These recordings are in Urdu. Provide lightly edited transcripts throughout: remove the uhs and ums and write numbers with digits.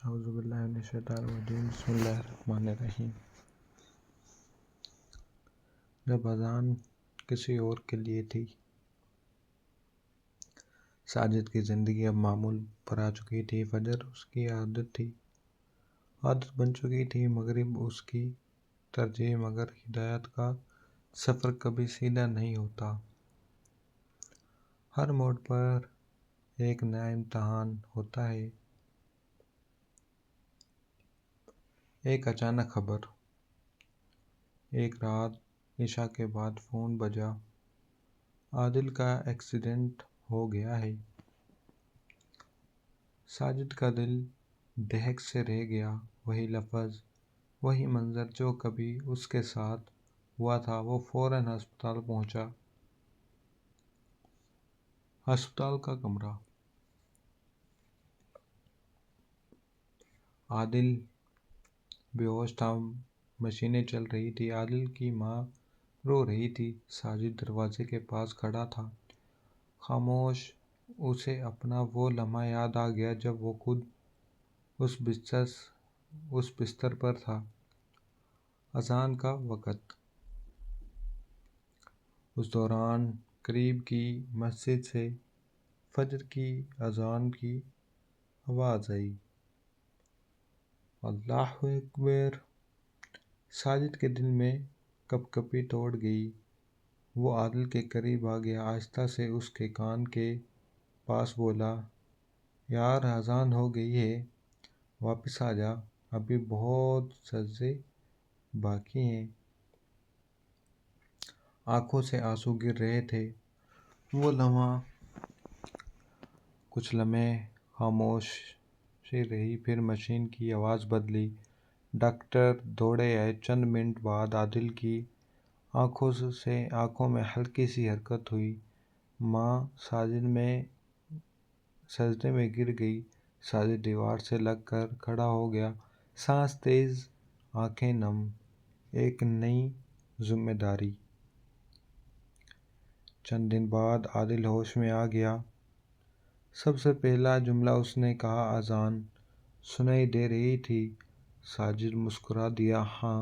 اعوذ باللہ من الشیطان الرجیم، بسم اللہ الرحمن الرحیم۔ جب اذان کسی اور کے لیے تھی، ساجد کی زندگی اب معمول پر آ چکی تھی۔ فجر اس کی عادت بن چکی تھی، مغرب اس کی ترجیح، مگر ہدایت کا سفر کبھی سیدھا نہیں ہوتا۔ ہر موڑ پر ایک نیا امتحان ہوتا ہے۔ ایک اچانک خبر، ایک رات عشاء کے بعد فون بجا، عادل کا ایکسیڈنٹ ہو گیا ہے۔ ساجد کا دل دہک سے رہ گیا۔ وہی لفظ، وہی منظر جو کبھی اس کے ساتھ ہوا تھا۔ وہ فوراً ہسپتال پہنچا۔ ہسپتال کا کمرہ، عادل بے ہوش تھا، مشینیں چل رہی تھی، عادل کی ماں رو رہی تھی۔ ساجد دروازے کے پاس کھڑا تھا، خاموش۔ اسے اپنا وہ لمحہ یاد آ گیا جب وہ خود اس بستر پر تھا۔ اذان کا وقت، اس دوران قریب کی مسجد سے فجر کی اذان کی آواز آئی، اللہ اکبر! ساجد کے دل میں کپکپی توڑ گئی۔ وہ عادل کے قریب آ گیا، آہستہ سے اس کے کان کے پاس بولا، یار اذان ہو گئی ہے، واپس آ جا، ابھی بہت سجدے باقی ہیں۔ آنکھوں سے آنسو گر رہے تھے۔ وہ کچھ لمحے خاموشی رہی، پھر مشین کی آواز بدلی، ڈاکٹر دوڑے آئے۔ چند منٹ بعد عادل کی آنکھوں میں ہلکی سی حرکت ہوئی۔ ماں سجدے میں گر گئی۔ ساجد دیوار سے لگ کر کھڑا ہو گیا، سانس تیز، آنکھیں نم۔ ایک نئی ذمہ داری۔ چند دن بعد عادل ہوش میں آ گیا۔ سب سے پہلا جملہ اس نے کہا، اذان سنائی دے رہی تھی؟ ساجد مسکرا دیا، ہاں،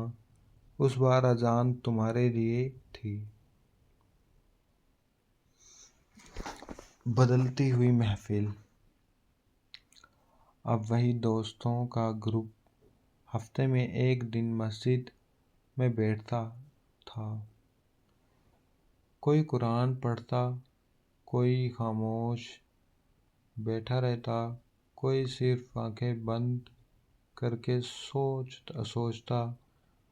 اس بار اذان تمہارے لیے تھی۔ بدلتی ہوئی محفل، اب وہی دوستوں کا گروپ ہفتے میں ایک دن مسجد میں بیٹھتا تھا۔ کوئی قرآن پڑھتا، کوئی خاموش بیٹھا رہتا، کوئی صرف آنکھیں بند کر کے سوچتا،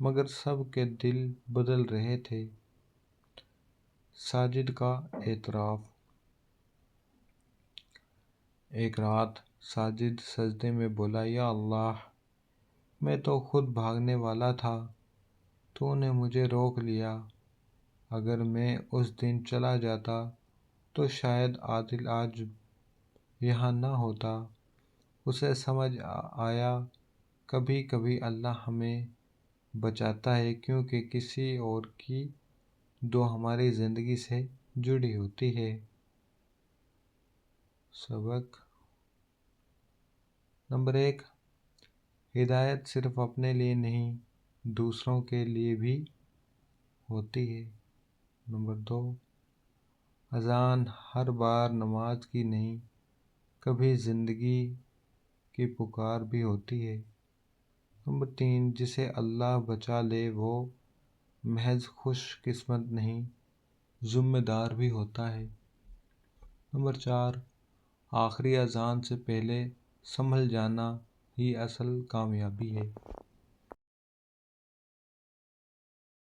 مگر سب کے دل بدل رہے تھے۔ ساجد کا اعتراف، ایک رات ساجد سجدے میں بولا، یا اللہ! میں تو خود بھاگنے والا تھا، تو نے مجھے روک لیا۔ اگر میں اس دن چلا جاتا تو شاید عادل آج یہاں نہ ہوتا۔ اسے سمجھ آیا، کبھی کبھی اللہ ہمیں بچاتا ہے کیونکہ کسی اور کی دعا ہماری زندگی سے جڑی ہوتی ہے۔ سبق نمبر 1، ہدایت صرف اپنے لیے نہیں، دوسروں کے لیے بھی ہوتی ہے۔ نمبر 2، اذان ہر بار نماز کی نہیں، کبھی زندگی کی پکار بھی ہوتی ہے۔ نمبر 3، جسے اللہ بچا لے وہ محض خوش قسمت نہیں، ذمہ دار بھی ہوتا ہے۔ نمبر 4، آخری اذان سے پہلے سنبھل جانا ہی اصل کامیابی ہے۔